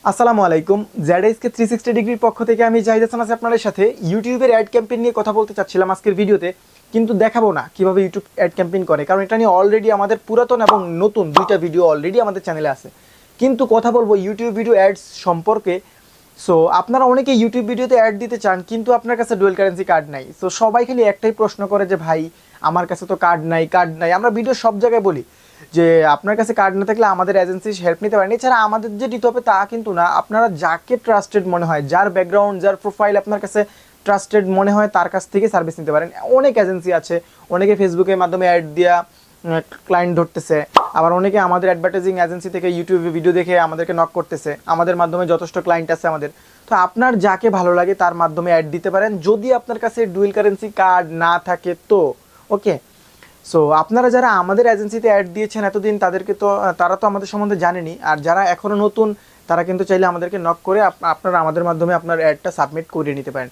আসসালামু আলাইকুম। ZSK 360 ডিগ্রির পক্ষ থেকে আমি জাহিদ হাসান আছি আপনাদের সাথে ইউটিউবের অ্যাড ক্যাম্পেইন নিয়ে কথা বলতে চাচ্ছিলাম আজকের ভিডিওতে, কিন্তু দেখাবো না কিভাবে ইউটিউব অ্যাড ক্যাম্পেইন করে, কারণ এটা নিয়ে অলরেডি আমাদের পুরাতন এবং নতুন দুইটা ভিডিও অলরেডি আমাদের চ্যানেলে আছে। কিন্তু কথা বলবো ইউটিউব ভিডিও অ্যাডস সম্পর্কে। সো আপনারা অনেকে ইউটিউব ভিডিওতে অ্যাড দিতে চান, কিন্তু আপনার কাছে ডুয়েল কারেন্সি কার্ড নাই। সো সবাই খালি একটাই প্রশ্ন করে যে ভাই আমার কাছে তো কার্ড নাই। আমরা ভিডিও সব জায়গায় বলি যে আপনার কাছে কার্ড না থাকলে আমাদের এজেন্সি হেল্প নিতে পারেন। এছাড়া আমাদের যে দিতে হবে তা কিন্তু না, আপনারা যাকে ট্রাস্টেড মনে হয়, যার ব্যাকগ্রাউন্ড, যার প্রোফাইল আপনার কাছে ট্রাস্টেড মনে হয় তার কাছ থেকে সার্ভিস নিতে পারেন। অনেক এজেন্সি আছে, অনেকে ফেসবুকের মাধ্যমে অ্যাড দিয়া ক্লায়েন্ট ধরতেছে, আবার অনেকে আমাদের অ্যাডভার্টাইজিং এজেন্সি থেকে ইউটিউবে ভিডিও দেখে আমাদেরকে নক করতেছে। আমাদের মাধ্যমে যথেষ্ট ক্লায়েন্ট আছে আমাদের। তো আপনার যাকে ভালো লাগে তার মাধ্যমে অ্যাড দিতে পারেন, যদি আপনার কাছে ডুয়েল কারেন্সি কার্ড না থাকে তো। ওকে, সো আপনারা যারা আমাদের এজেন্সিতে অ্যাড দিয়েছেন এতদিন, তারা তো আমাদের সম্বন্ধে জানেনি। আর যারা এখনও নতুন তারা কিন্তু চাইলে আমাদেরকে নক করে আপনারা আমাদের মাধ্যমে আপনার অ্যাডটা সাবমিট করে নিতে পারেন।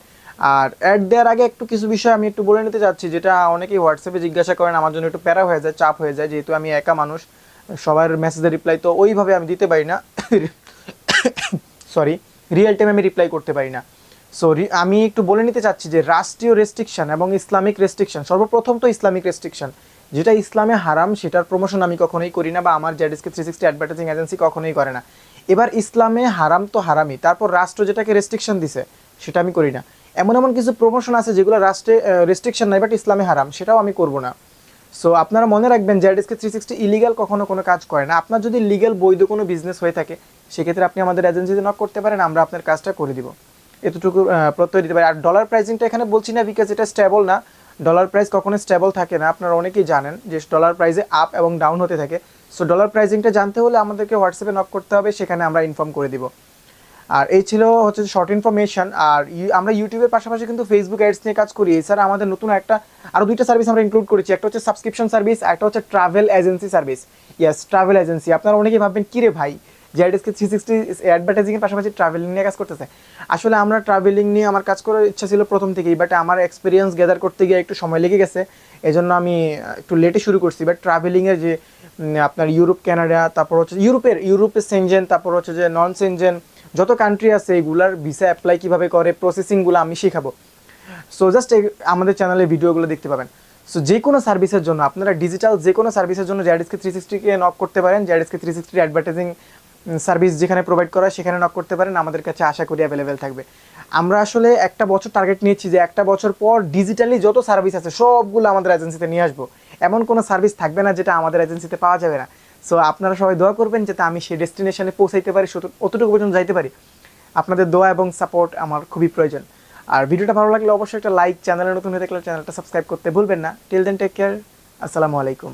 আর অ্যাড দেওয়ার আগে কিছু বিষয় আমি একটু বলে নিতে চাচ্ছি, যেটা অনেকেই হোয়াটসঅ্যাপে জিজ্ঞাসা করেন, আমার জন্য একটু প্যারা হয়ে যায়, চাপ হয়ে যায়, যেহেতু আমি একা মানুষ, সবার মেসেজের রিপ্লাই তো ওইভাবে আমি দিতে পারি না। সরি, রিয়েল টাইম আমি রিপ্লাই করতে পারি না। সো আমি একটু বলে নিতে চাচ্ছি যে রাষ্ট্রীয় রেস্ট্রিকশন এবং ইসলামিক রেস্ট্রিকশন, সর্বপ্রথম তো ইসলামিক রেস্ট্রিকশন, যেটা ইসলামে হারাম সেটার প্রমোশন আমি কখনোই করি না, বা আমার ZSK 360 অ্যাডভার্টাইজিং এজেন্সি কখনোই করে না। এবার ইসলামে হারাম তো হারামই, তারপর রাষ্ট্র যেটাকে রেস্ট্রিকশন দিছে সেটা আমি করি না। এমন এমন কিছু প্রমোশন আছে যেগুলো রাষ্ট্রে রেস্ট্রিকশন নাই বাট ইসলামে হারাম, সেটাও আমি করব না। সো আপনারা মনে রাখবেন ZSK 360 ইলিগাল কখনো কোনো কাজ করে না। আপনার যদি লিগ্যাল বৈধ কোনো বিজনেস হয়ে থাকে সেক্ষেত্রে আপনি আমাদের এজেন্সিতে নক করতে পারেন, আমরা আপনার কাজটা করে দিব, এতটুকু প্রত্যয় দিতে পারি। আর ডলার প্রাইসিংটা এখানে বলছি না বিকজ এটা স্টেবল না। ডলার প্রাইস কখনো স্টেবল থাকে না, আপনারা অনেকেই জানেন যে ডলার প্রাইসে আপ এবং ডাউন হতে থাকে। সো ডলার প্রাইসিংটা জানতে হলে আমাদেরকে হোয়াটসঅ্যাপে নক করতে হবে, সেখানে আমরা ইনফর্ম করে দিব। আর এই ছিল হচ্ছে শর্ট ইনফরমেশন। আর আমরা ইউটিউবের পাশাপাশি কিন্তু ফেসবুক অ্যাডস নিয়ে কাজ করি। এছাড়া আমাদের নতুন আরও দুইটা সার্ভিস আমরা ইনক্লুড করেছি, একটা হচ্ছে সাবস্ক্রিপশন সার্ভিস, একটা হচ্ছে travel agency service. Yes, travel agency. আপনারা অনেকেই ভাববেন কিরে ভাই ZSK 360 অ্যাডভার্টাইজিংয়ের পাশাপাশি ট্রাভেলিং নিয়ে কাজ করতেছে। আসলে আমরা ট্রাভেলিং নিয়ে আমার কাজ করার ইচ্ছা ছিল প্রথম থেকেই, বাট আমার এক্সপিরিয়েন্স গ্যাদার করতে গিয়ে একটু সময় লেগে গেছে, এজন্য আমি একটু লেটে শুরু করছি। বাট ট্রাভেলিংয়ের যে আপনার ইউরোপ, কানাডা, তারপর হচ্ছে ইউরোপের সেনজেন, তারপর হচ্ছে যে নন সেনজেন যত কান্ট্রি আছে এগুলার ভিসা অ্যাপ্লাই কীভাবে করে, প্রসেসিংগুলো আমি শেখাবো। সো জাস্ট আমাদের চ্যানেলে ভিডিওগুলো দেখতে পাবেন। সো যে কোনো সার্ভিসের জন্য আপনারা ডিজিটাল যে কোনো সার্ভিসের জন্য ZSK 360-কে নক করতে পারেন। ZSK 360 অ্যাডভার্টাইজিং সার্ভিস যেখানে প্রোভাইড করা হয় সেখানে নক করতে পারেন, আমাদের কাছে আশা করি অ্যাভেলেবেল থাকবে। আমরা আসলে একটা বছর টার্গেট নিয়েছি যে একটা বছর পর ডিজিটালি যত সার্ভিস আছে সবগুলো আমাদের এজেন্সিতে নিয়ে আসবো। এমন কোনো সার্ভিস থাকবে না যেটা আমাদের এজেন্সিতে পাওয়া যাবে না। সো আপনারা সবাই দোয়া করবেন যাতে আমি সেই ডেস্টিনেশনে পৌঁছাইতে পারি, অতটুকু পর্যন্ত যাইতে পারি। আপনাদের দোয়া এবং সাপোর্ট আমার খুবই প্রয়োজন। আর ভিডিওটা ভালো লাগলে অবশ্যই একটা লাইক, চ্যানেলে নতুন হয়ে থাকলে চ্যানেলটা সাবস্ক্রাইব করতে ভুলবেন না। টিল দেন টেক কেয়ার, আসসালামু আলাইকুম।